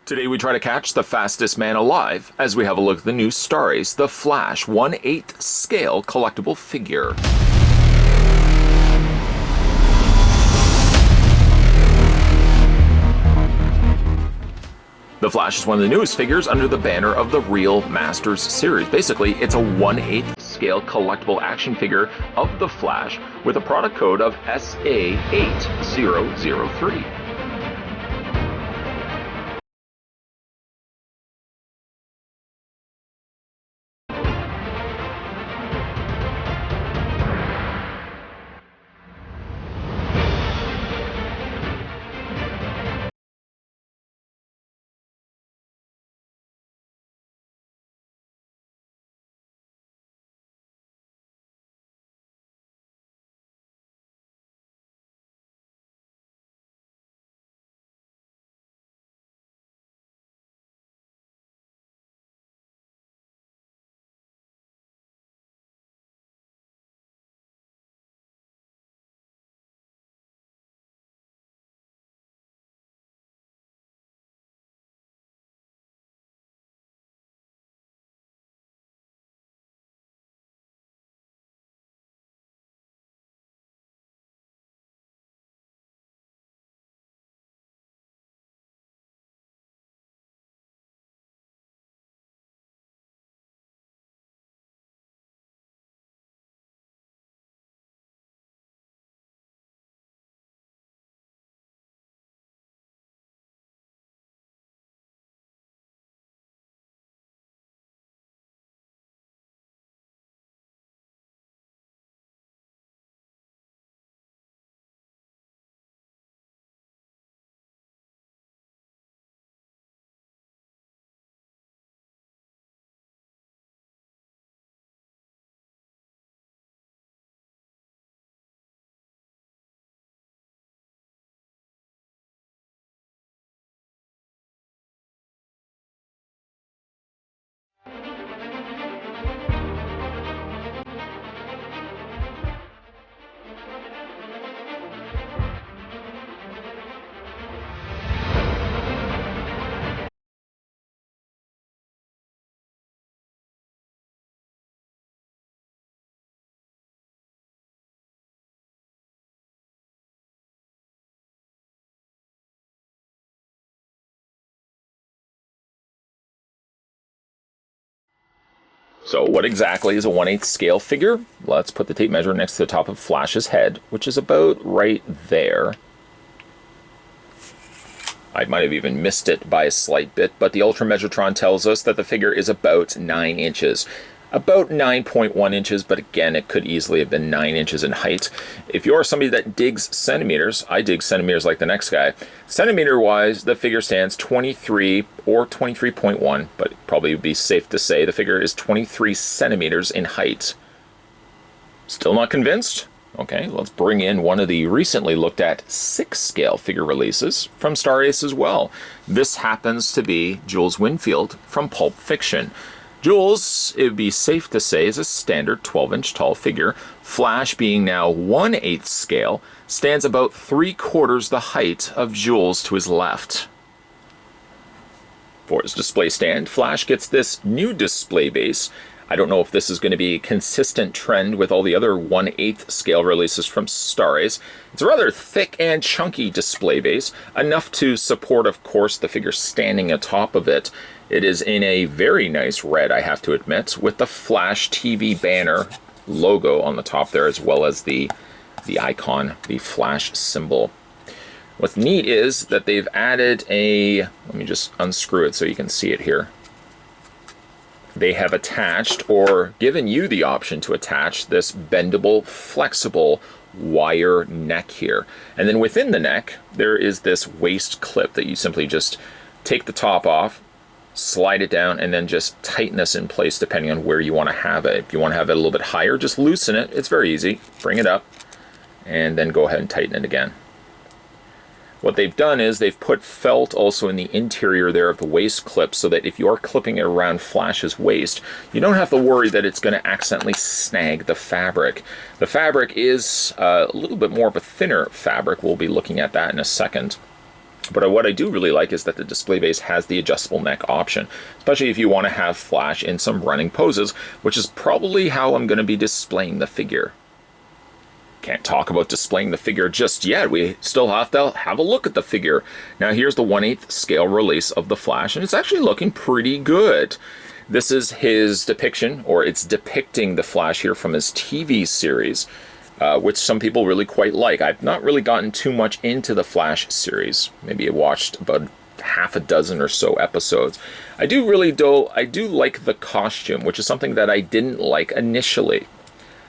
Today we try to catch the fastest man alive as we have a look at the new Star Ace, the Flash 1/8 scale collectible figure. The Flash is one of the newest figures under the banner of the Real Masters series. Basically, it's a 1/8 scale collectible action figure of the Flash with a product code of SA8003. So what exactly is a 1/8 scale figure? Let's put the tape measure next to the top of Flash's head, which is about right there. I might have even missed it by a slight bit, but the Ultra Measure-tron tells us that the figure is about 9 inches. About 9.1 inches, but again, it could easily have been 9 inches in height. If you're somebody that digs centimeters, I dig centimeters like the next guy. Centimeter-wise, the figure stands 23 or 23.1, but it probably would be safe to say the figure is 23 centimeters in height. Still not convinced? Okay, let's bring in one of the recently looked at 6 scale figure releases from Star Ace as well. This happens to be Jules Winfield from Pulp Fiction. Jules, it would be safe to say, is a standard 12-inch tall figure. Flash, being now 1/8 scale, stands about 3/4 the height of Jules to his left. For his display stand, Flash gets this new display base. I don't know if this is going to be a consistent trend with all the other 1/8 scale releases from Star Ace. It's a rather thick and chunky display base, enough to support, of course, the figure standing atop of it. It is in a very nice red, I have to admit, with the Flash TV banner logo on the top there, as well as the icon, the Flash symbol. What's neat is that they've added let me just unscrew it so you can see it here. They have attached, or given you the option to attach, this bendable, flexible wire neck here. And then within the neck, there is this waist clip that you simply just take the top off, slide it down, and then just tighten this in place depending on where you want to have it. If you want to have it a little bit higher, just loosen it. It's very easy. Bring it up, and then go ahead and tighten it again. What they've done is they've put felt also in the interior there of the waist clip, so that if you're clipping it around Flash's waist, you don't have to worry that it's going to accidentally snag the fabric. The fabric is a little bit more of a thinner fabric. We'll be looking at that in a second. But what I do really like is that the display base has the adjustable neck option, especially if you want to have Flash in some running poses, which is probably how I'm going to be displaying the figure. Can't talk about displaying the figure just yet. We still have to have a look at the figure. Now here's the 1/8 scale release of the Flash, and it's actually looking pretty good. This is his depiction, or it's depicting the Flash here from his TV series, which some people really quite like. I've not really gotten too much into the Flash series. Maybe I watched about half a dozen or so episodes. I do like the costume, which is something that I didn't like initially.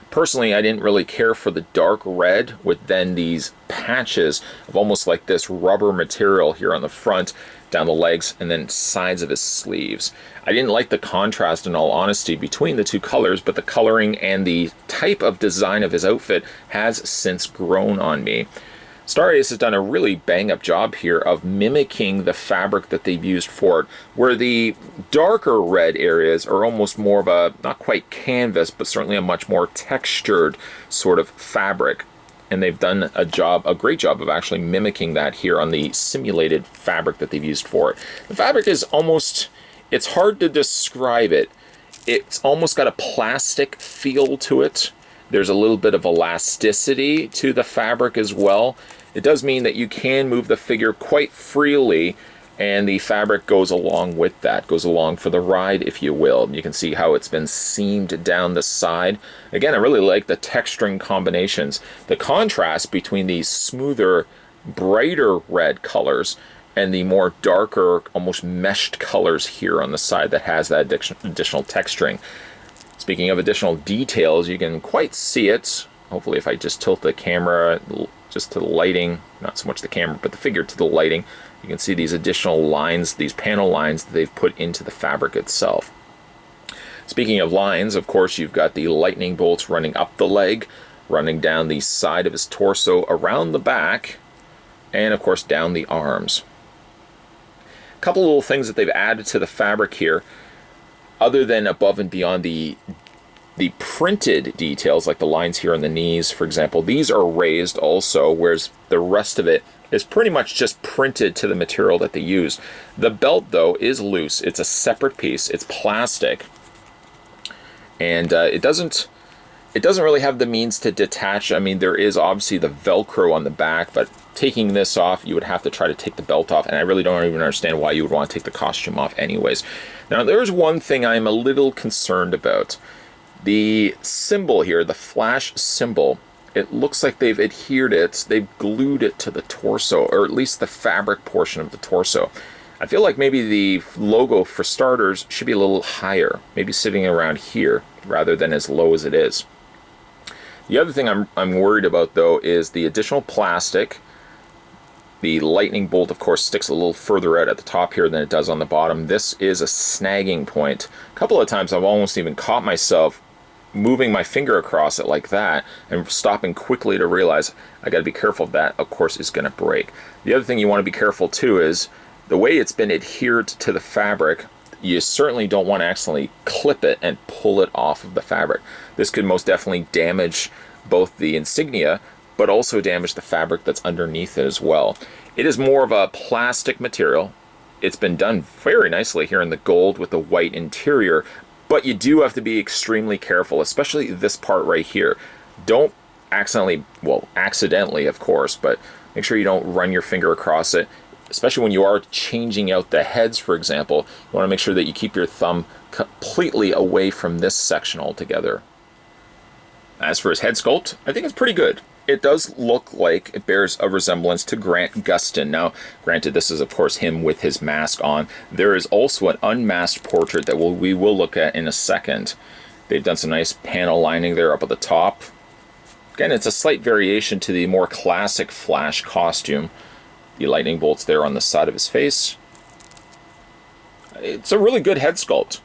Personally, I didn't really care for the dark red with then these patches of almost like this rubber material here on the front, down the legs, and then sides of his sleeves. I didn't like the contrast, in all honesty, between the two colors, but the coloring and the type of design of his outfit has since grown on me. Starace has done a really bang-up job here of mimicking the fabric that they've used for it, where the darker red areas are almost more of a, not quite canvas, but certainly a much more textured sort of fabric. And they've done a great job of actually mimicking that here on the simulated fabric that they've used for it. The fabric is almost, it's hard to describe it. It's almost got a plastic feel to it. There's a little bit of elasticity to the fabric as well. It does mean that you can move the figure quite freely, and the fabric goes along with that, goes along for the ride, if you will. You can see how it's been seamed down the side. Again, I really like the texturing combinations. The contrast between these smoother, brighter red colors and the more darker, almost meshed colors here on the side that has that additional texturing. Speaking of additional details, you can quite see it. Hopefully if I just tilt the camera just to the lighting, not so much the camera, but the figure to the lighting, you can see these additional lines, these panel lines that they've put into the fabric itself. Speaking of lines, of course, you've got the lightning bolts running up the leg, running down the side of his torso, around the back, and of course down the arms. A couple little things that they've added to the fabric here, other than above and beyond the printed details, like the lines here on the knees, for example. These are raised also, whereas the rest of it is pretty much just printed to the material that they use. The belt, though, is loose. It's a separate piece. It's plastic. And it doesn't really have the means to detach. I mean, there is obviously the Velcro on the back, but taking this off, you would have to try to take the belt off, and I really don't even understand why you would want to take the costume off anyways. Now, there's one thing I'm a little concerned about. The symbol here, the Flash symbol, it looks like they've adhered it, they've glued it to the torso, or at least the fabric portion of the torso. I feel like maybe the logo, for starters, should be a little higher, maybe sitting around here, rather than as low as it is. The other thing I'm worried about, though, is the additional plastic. The lightning bolt, of course, sticks a little further out at the top here than it does on the bottom. This is a snagging point. A couple of times I've almost even caught myself moving my finger across it like that and stopping quickly to realize I got to be careful. That, of course, is going to break. The other thing you want to be careful too is the way it's been adhered to the fabric. You certainly don't want to accidentally clip it and pull it off of the fabric. This could most definitely damage both the insignia, but also damage the fabric that's underneath it as well. It is more of a plastic material. It's been done very nicely here in the gold with the white interior, but you do have to be extremely careful, especially this part right here. Don't accidentally, of course, but make sure you don't run your finger across it, especially when you are changing out the heads, for example. You want to make sure that you keep your thumb completely away from this section altogether. As for his head sculpt, I think it's pretty good. It does look like it bears a resemblance to Grant Gustin. Now, granted, this is, of course, him with his mask on. There is also an unmasked portrait that we will look at in a second. They've done some nice panel lining there up at the top. Again, it's a slight variation to the more classic Flash costume. The lightning bolts there on the side of his face. It's a really good head sculpt.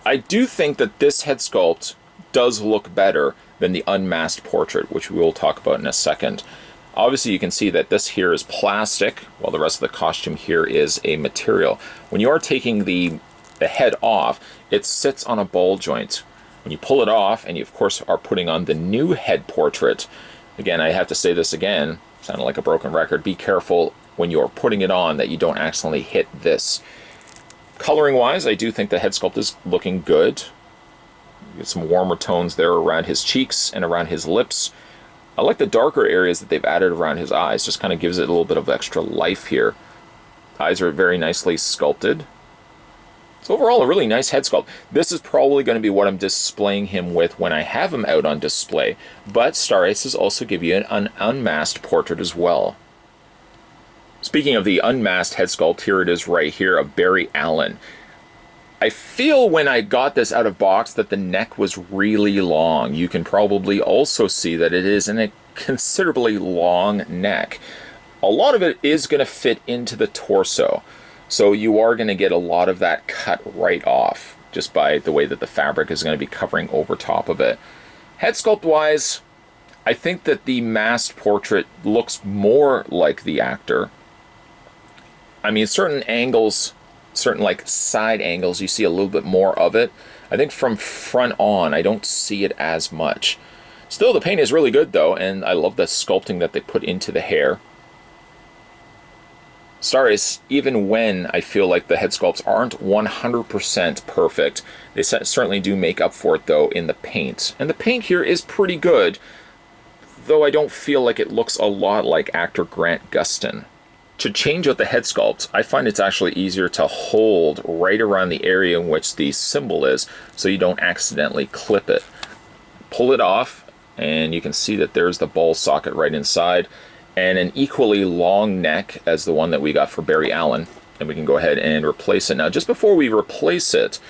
I do think that this head sculpt does look better than the unmasked portrait, which we will talk about in a second. Obviously, you can see that this here is plastic, while the rest of the costume here is a material. When you are taking the head off, it sits on a ball joint. When you pull it off, and you, of course, are putting on the new head portrait, again, I have to say this again, sounding like a broken record, be careful when you're putting it on that you don't accidentally hit this. Coloring wise, I do think the head sculpt is looking good. Get some warmer tones there around his cheeks and around his lips. I like the darker areas that they've added around his eyes. Just kind of gives it a little bit of extra life here. Eyes are very nicely sculpted. So overall, a really nice head sculpt. This is probably going to be what I'm displaying him with when I have him out on display. But Star Aces also give you an unmasked portrait as well. Speaking of the unmasked head sculpt, here it is right here of Barry Allen. I feel when I got this out of box that the neck was really long. You can probably also see that it is in a considerably long neck. A lot of it is going to fit into the torso. So you are going to get a lot of that cut right off, just by the way that the fabric is going to be covering over top of it. Head sculpt wise, I think that the masked portrait looks more like the actor. I mean, certain angles, certain like side angles, you see a little bit more of it. I think from front on, I don't see it as much. Still, the paint is really good though, and I love the sculpting that they put into the hair. Star Ace, even when I feel like the head sculpts aren't 100% perfect, they certainly do make up for it though in the paint. And the paint here is pretty good, though I don't feel like it looks a lot like actor Grant Gustin. To change out the head sculpt, I find it's actually easier to hold right around the area in which the symbol is so you don't accidentally clip it. Pull it off and you can see that there's the ball socket right inside, and an equally long neck as the one that we got for Barry Allen. And we can go ahead and replace it. Now, just before we replace it,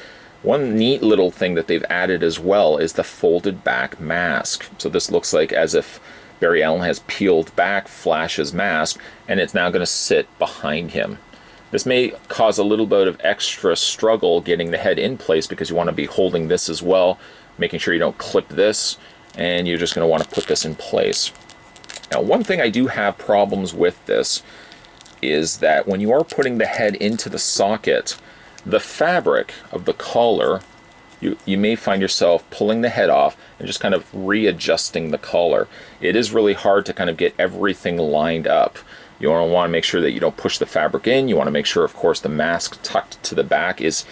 one neat little thing that they've added as well is the folded back mask. So this looks like as if Barry Allen has peeled back Flash's mask, and it's now going to sit behind him. This may cause a little bit of extra struggle getting the head in place because you want to be holding this as well, making sure you don't clip this, and you're just going to want to put this in place. Now, one thing I do have problems with this is that when you are putting the head into the socket, the fabric of the collar, you may find yourself pulling the head off and just kind of readjusting the collar. It is really hard to kind of get everything lined up. You want to make sure that you don't push the fabric in. You want to make sure, of course, the mask tucked to the back is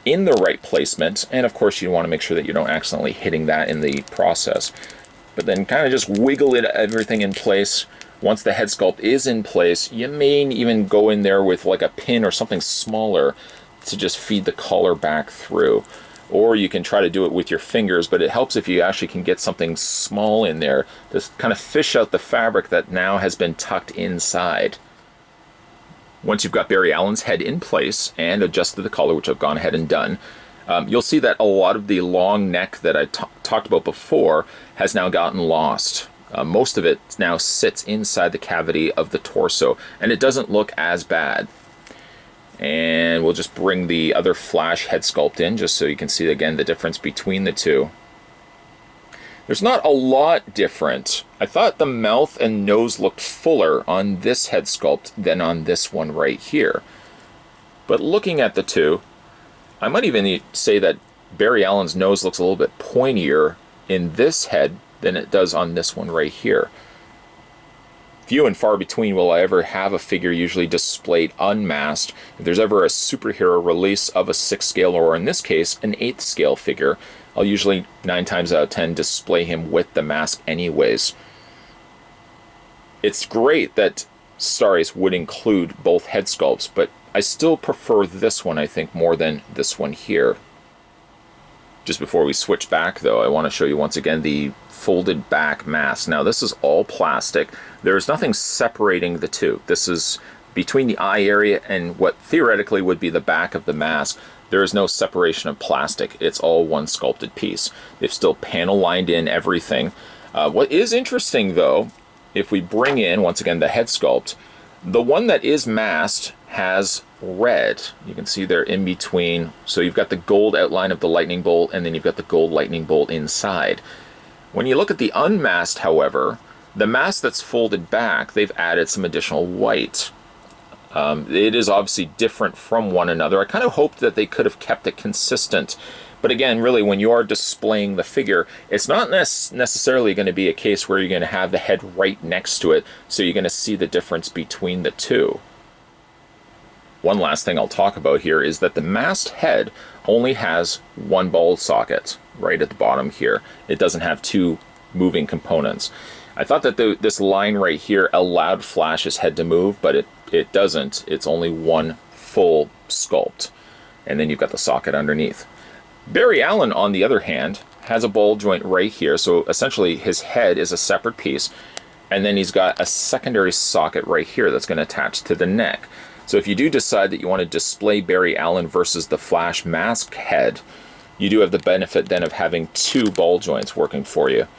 in the right placement. And of course, you want to make sure that you don't accidentally hitting that in the process. But then kind of just wiggle everything in place. Once the head sculpt is in place, you may even go in there with like a pin or something smaller to just feed the collar back through. Or you can try to do it with your fingers, but it helps if you actually can get something small in there to kind of fish out the fabric that now has been tucked inside. Once you've got Barry Allen's head in place and adjusted the collar, which I've gone ahead and done, you'll see that a lot of the long neck that I talked about before has now gotten lost. Most of it now sits inside the cavity of the torso, and it doesn't look as bad. And we'll just bring the other Flash head sculpt in just so you can see again the difference between the two. There's not a lot different. I thought the mouth and nose looked fuller on this head sculpt than on this one right here. But looking at the two, I might even say that Barry Allen's nose looks a little bit pointier in this head than it does on this one right here. Few and far between will I ever have a figure usually displayed unmasked. If there's ever a superhero release of a 6th scale, or in this case, an 8th scale figure, I'll usually 9 times out of 10 display him with the mask anyways. It's great that Star Ace would include both head sculpts, but I still prefer this one, I think, more than this one here. Just before we switch back, though, I want to show you once again the folded back mask. Now, this is all plastic. There's nothing separating the two. This is between the eye area and what theoretically would be the back of the mask. There is no separation of plastic. It's all one sculpted piece. They've still panel lined in everything. What is interesting, though, if we bring in, once again, the head sculpt, the one that is masked has red. You can see there in between. So you've got the gold outline of the lightning bolt, and then you've got the gold lightning bolt inside. When you look at the unmasked, however, the mask that's folded back, they've added some additional white. It is obviously different from one another. I kind of hoped that they could have kept it consistent, But again, really, when you are displaying the figure, it's not necessarily going to be a case where you're going to have the head right next to it, so you're going to see the difference between the two. One last thing I'll talk about here is that the masked head only has one ball socket right at the bottom here. It doesn't have two moving components. I thought that this line right here allowed Flash's head to move, but it doesn't. It's only one full sculpt. And then you've got the socket underneath. Barry Allen, on the other hand, has a ball joint right here, so essentially his head is a separate piece, and then he's got a secondary socket right here that's going to attach to the neck. So if you do decide that you want to display Barry Allen versus the Flash mask head, you do have the benefit then of having two ball joints working for you.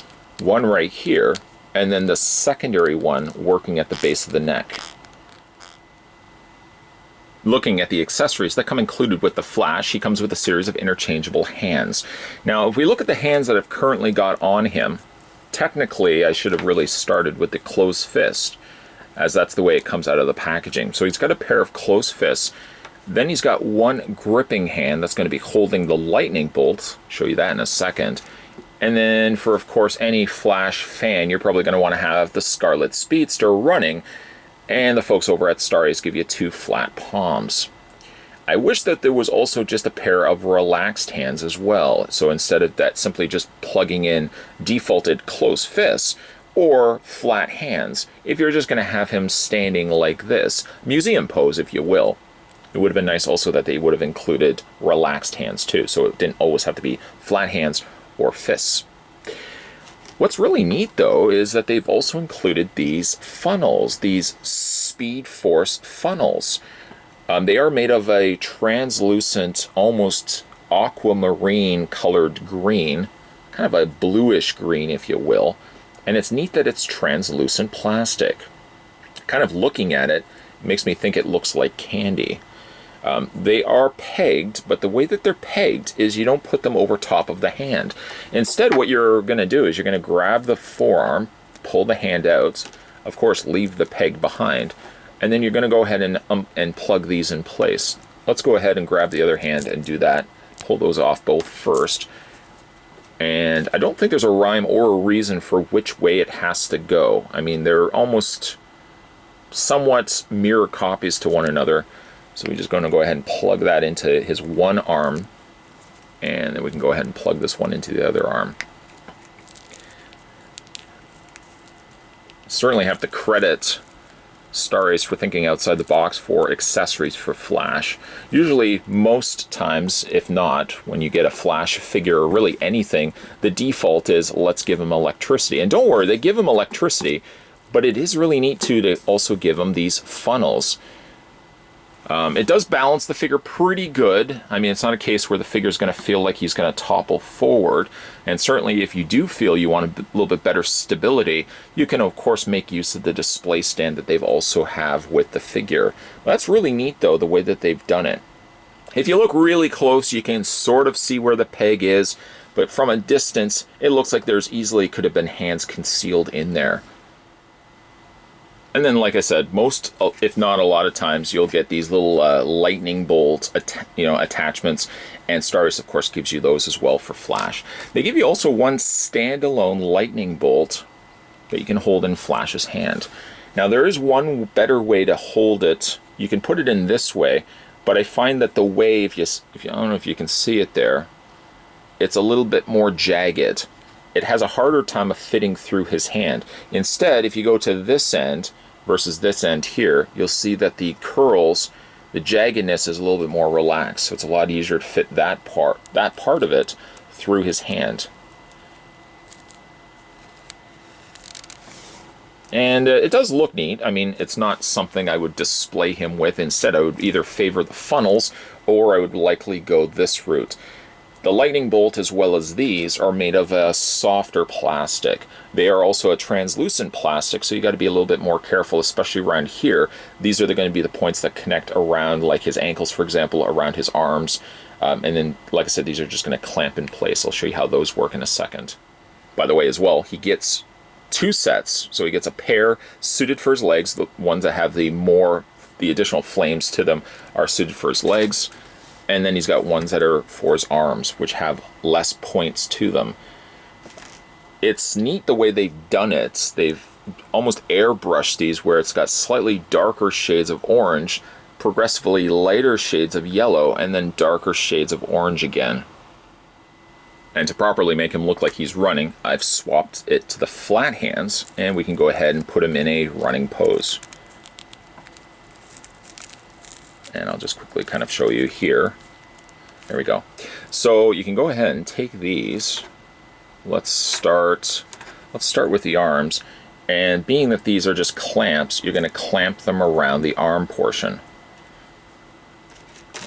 One right here, and then the secondary one working at the base of the neck. Looking at the accessories that come included with the Flash, he comes with a series of interchangeable hands. Now, if we look at the hands that I've currently got on him, technically I should have really started with the closed fist, as that's the way it comes out of the packaging. So he's got a pair of closed fists. Then he's got one gripping hand that's going to be holding the lightning bolt. Show you that in a second. And then for, of course, any Flash fan, you're probably going to want to have the Scarlet Speedster running. And the folks over at Star Ace give you two flat palms. I wish that there was also just a pair of relaxed hands as well. So instead of that simply just plugging in defaulted closed fists, or flat hands, if you're just going to have him standing like this, museum pose if you will. It would have been nice also that they would have included relaxed hands too, so it didn't always have to be flat hands or fists. What's really neat though is that they've also included these funnels, these Speed Force funnels. They are made of a translucent, almost aquamarine colored green, kind of a bluish green if you will. And it's neat that it's translucent plastic. Kind of looking at it, makes me think it looks like candy. They are pegged, but the way that they're pegged is you don't put them over top of the hand. Instead, what you're going to do is you're going to grab the forearm, pull the hand out, of course leave the peg behind, and then you're going to go ahead and plug these in place. Let's go ahead and grab the other hand and do that. Pull those off both first. And I don't think there's a rhyme or a reason for which way it has to go. I mean, they're almost somewhat mirror copies to one another. So we're just going to go ahead and plug that into his one arm. And then we can go ahead and plug this one into the other arm. Certainly have to credit Star Ace for thinking outside the box for accessories for Flash. Usually, most times, if not, when you get a Flash figure or really anything, the default is let's give him electricity. And don't worry, they give him electricity, but it is really neat too to also give him these funnels. It does balance the figure pretty good. I mean, it's not a case where the figure is going to feel like he's going to topple forward. And certainly if you do feel you want a little bit better stability, you can of course make use of the display stand that they've also have with the figure. That's really neat though, the way that they've done it. If you look really close, you can sort of see where the peg is, but from a distance, it looks like there's easily could have been hands concealed in there. And then, like I said, most, if not a lot of times, you'll get these little lightning bolt attachments, and Star Ace, of course, gives you those as well for Flash. They give you also one standalone lightning bolt that you can hold in Flash's hand. Now, there is one better way to hold it. You can put it in this way, but I find that the way, I don't know if you can see it there, it's a little bit more jagged. It has a harder time of fitting through his hand. Instead, if you go to this end versus this end here, you'll see that the curls, the jaggedness is a little bit more relaxed. So it's a lot easier to fit that part of it through his hand. And it does look neat. I mean, it's not something I would display him with. Instead, I would either favor the funnels or I would likely go this route. The lightning bolt, as well as these, are made of a softer plastic. They are also a translucent plastic, so you got to be a little bit more careful, especially around here. These are going to be the points that connect around, like his ankles, for example, around his arms. And then, like I said, these are just going to clamp in place. I'll show you how those work in a second. By the way, as well, he gets two sets. So he gets a pair suited for his legs. The ones that have the additional flames to them are suited for his legs. And then he's got ones that are for his arms, which have less points to them. It's neat the way they've done it. They've almost airbrushed these where it's got slightly darker shades of orange, progressively lighter shades of yellow, and then darker shades of orange again. And to properly make him look like he's running, I've swapped it to the flat hands, and we can go ahead and put him in a running pose. And I'll just quickly kind of show you here. There we go. So you can go ahead and take these. Let's start with the arms. And being that these are just clamps, you're going to clamp them around the arm portion.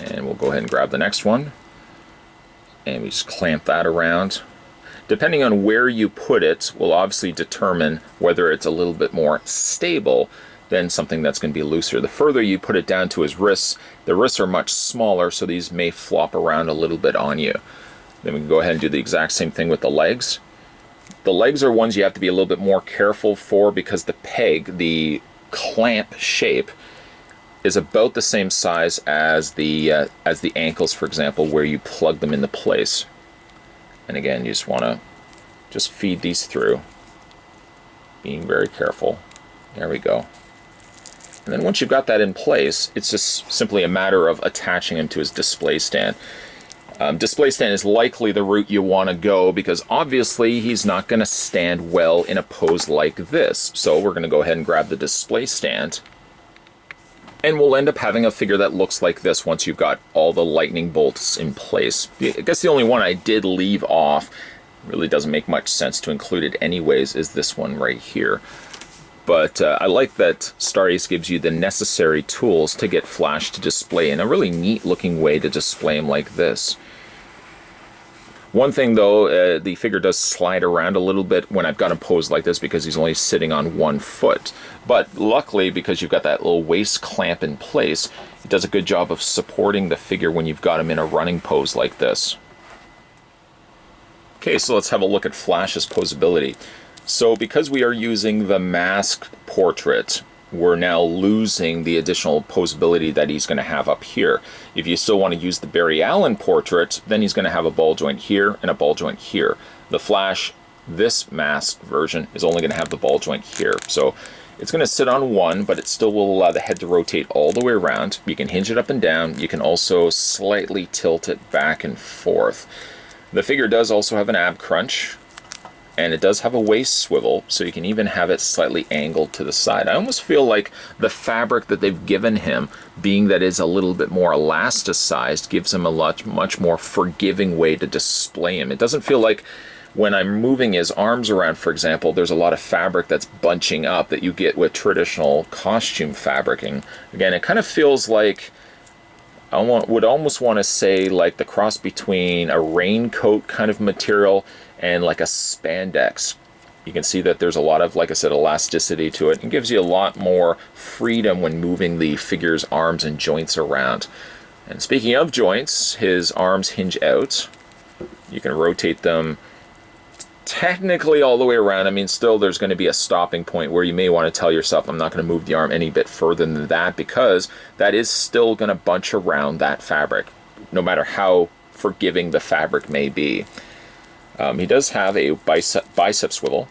And we'll go ahead and grab the next one. And we just clamp that around. Depending on where you put it will obviously determine whether it's a little bit more stable than something that's going to be looser. The further you put it down to his wrists, the wrists are much smaller, so these may flop around a little bit on you. Then we can go ahead and do the exact same thing with the legs. The legs are ones you have to be a little bit more careful for because the peg, the clamp shape, is about the same size as the ankles, for example, where you plug them into place. And again, you just want to just feed these through, being very careful. There we go. And then once you've got that in place, it's just simply a matter of attaching him to his display stand. Display stand is likely the route you want to go because obviously he's not going to stand well in a pose like this. So we're going to go ahead and grab the display stand. And we'll end up having a figure that looks like this once you've got all the lightning bolts in place. I guess the only one I did leave off, really doesn't make much sense to include it anyways, is this one right here. But I like that Star Ace gives you the necessary tools to get Flash to display in a really neat looking way to display him like this. One thing though, the figure does slide around a little bit when I've got him posed like this because he's only sitting on one foot. But luckily, because you've got that little waist clamp in place, it does a good job of supporting the figure when you've got him in a running pose like this. Okay, so let's have a look at Flash's posability. So because we are using the masked portrait, we're now losing the additional posability that he's going to have up here. If you still want to use the Barry Allen portrait, then he's going to have a ball joint here and a ball joint here. The Flash, this masked version, is only going to have the ball joint here. So it's going to sit on one, but it still will allow the head to rotate all the way around. You can hinge it up and down. You can also slightly tilt it back and forth. The figure does also have an ab crunch. And it does have a waist swivel, so you can even have it slightly angled to the side. I almost feel like the fabric that they've given him, being that it's a little bit more elasticized, gives him a much more forgiving way to display him. It doesn't feel like when I'm moving his arms around, for example, there's a lot of fabric that's bunching up that you get with traditional costume fabricing. Again, it kind of feels like, would almost want to say like the cross between a raincoat kind of material and like a spandex. You can see that there's a lot of, like I said, elasticity to it and gives you a lot more freedom when moving the figure's arms and joints around. And speaking of joints, his arms hinge out. You can rotate them technically all the way around. I mean, still there's going to be a stopping point where you may want to tell yourself, I'm not going to move the arm any bit further than that, because that is still going to bunch around that fabric, no matter how forgiving the fabric may be. He does have a bicep swivel.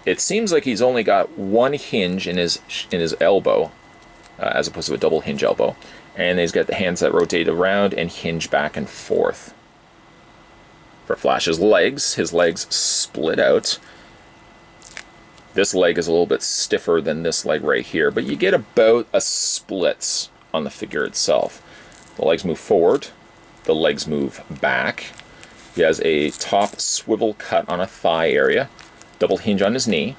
It seems like he's only got one hinge in his elbow, as opposed to a double hinge elbow. And he's got the hands that rotate around and hinge back and forth. For Flash's legs, his legs split out. This leg is a little bit stiffer than this leg right here, but you get about a splits on the figure itself. The legs move forward, the legs move back. He has a top swivel cut on a thigh area, double hinge on his knee.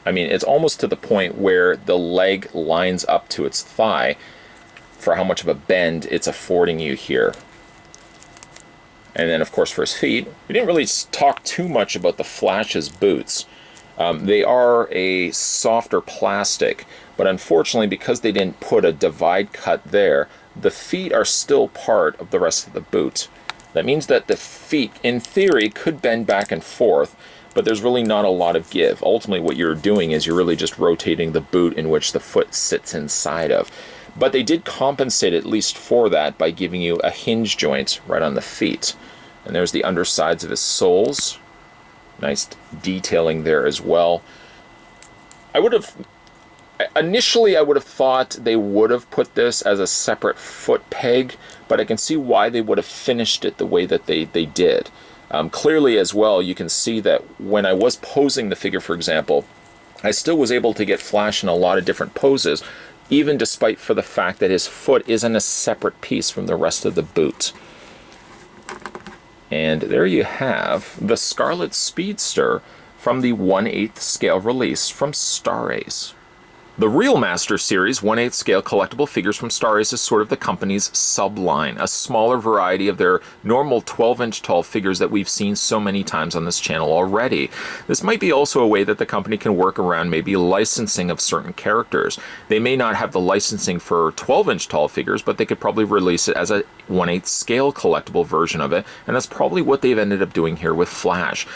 I mean, it's almost to the point where the leg lines up to its thigh for how much of a bend it's affording you here. And then, of course, for his feet, we didn't really talk too much about the Flash's boots. They are a softer plastic, but unfortunately, because they didn't put a divide cut there, the feet are still part of the rest of the boot. That means that the feet, in theory, could bend back and forth, but there's really not a lot of give. Ultimately, what you're doing is you're really just rotating the boot in which the foot sits inside of. But they did compensate at least for that by giving you a hinge joint right on the feet. And there's the undersides of his soles. Nice detailing there as well. Initially, I would have thought they would have put this as a separate foot peg, but I can see why they would have finished it the way that they did. Clearly as well, you can see that when I was posing the figure, for example, I still was able to get Flash in a lot of different poses, even despite for the fact that his foot isn't a separate piece from the rest of the boot. And there you have the Scarlet Speedster from the 1/8 scale release from Star Ace. The Real Master Series 1/8 scale collectible figures from Star Ace is sort of the company's subline, a smaller variety of their normal 12-inch tall figures that we've seen so many times on this channel already. This might be also a way that the company can work around maybe licensing of certain characters. They may not have the licensing for 12-inch tall figures, but they could probably release it as a 1/8 scale collectible version of it, and that's probably what they've ended up doing here with Flash.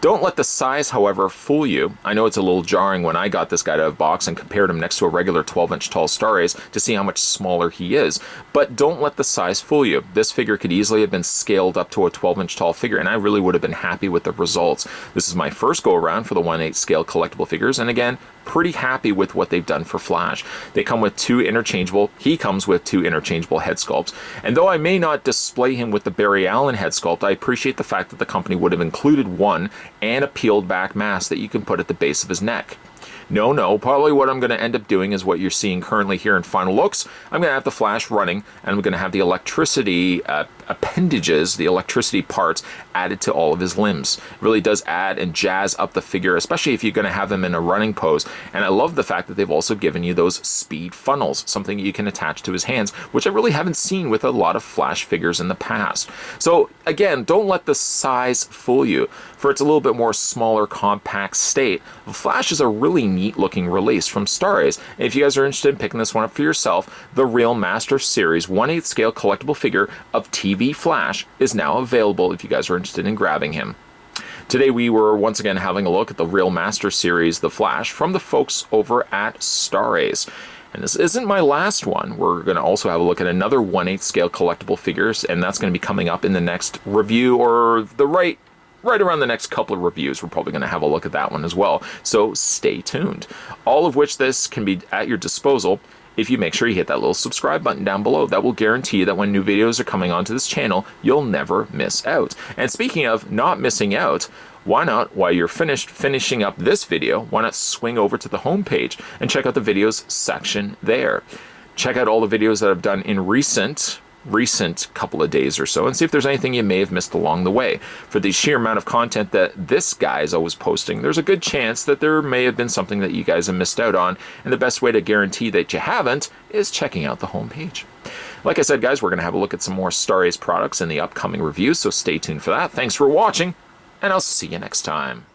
Don't let the size, however, fool you. I know it's a little jarring when I got this guy out of the box and compared him next to a regular 12-inch tall Star Ace to see how much smaller he is, but don't let the size fool you. This figure could easily have been scaled up to a 12-inch tall figure, and I really would have been happy with the results. This is my first go-around for the 1/8 scale collectible figures, and again, pretty happy with what they've done for Flash. They come with he comes with two interchangeable head sculpts, and though I may not display him with the Barry Allen head sculpt, I appreciate the fact that the company would have included one and a peeled back mask that you can put at the base of his neck. No, probably what I'm going to end up doing is what you're seeing currently here in Final Looks. I'm going to have the Flash running, and I'm going to have the electricity appendages, the electricity parts, added to all of his limbs. It really does add and jazz up the figure, especially if you're going to have him in a running pose. And I love the fact that they've also given you those speed funnels, something you can attach to his hands, which I really haven't seen with a lot of Flash figures in the past. So again, don't let the size fool you. For its a little bit more smaller, compact state, Flash is a really neat looking release from Star Ace. And if you guys are interested in picking this one up for yourself, the Real Master Series 1/8 scale collectible figure of TV Flash is now available if you guys are interested in grabbing him. Today we were once again having a look at the Real Master Series, the Flash, from the folks over at Star Ace. And this isn't my last one. We're going to also have a look at another 1/8 scale collectible figures, and that's going to be coming up in the next review, or right around the next couple of reviews. We're probably going to have a look at that one as well. So stay tuned. All of which this can be at your disposal if you make sure you hit that little subscribe button down below. That will guarantee you that when new videos are coming onto this channel, you'll never miss out. And speaking of not missing out, why not, while you're finishing up this video, why not swing over to the homepage and check out the videos section there. Check out all the videos that I've done in recent couple of days or so, and see if there's anything you may have missed along the way. For the sheer amount of content that this guy is always posting, there's a good chance that there may have been something that you guys have missed out on, and the best way to guarantee that you haven't is checking out the homepage. Like I said, guys, we're going to have a look at some more Star Ace products in the upcoming reviews, so stay tuned for that. Thanks for watching, and I'll see you next time.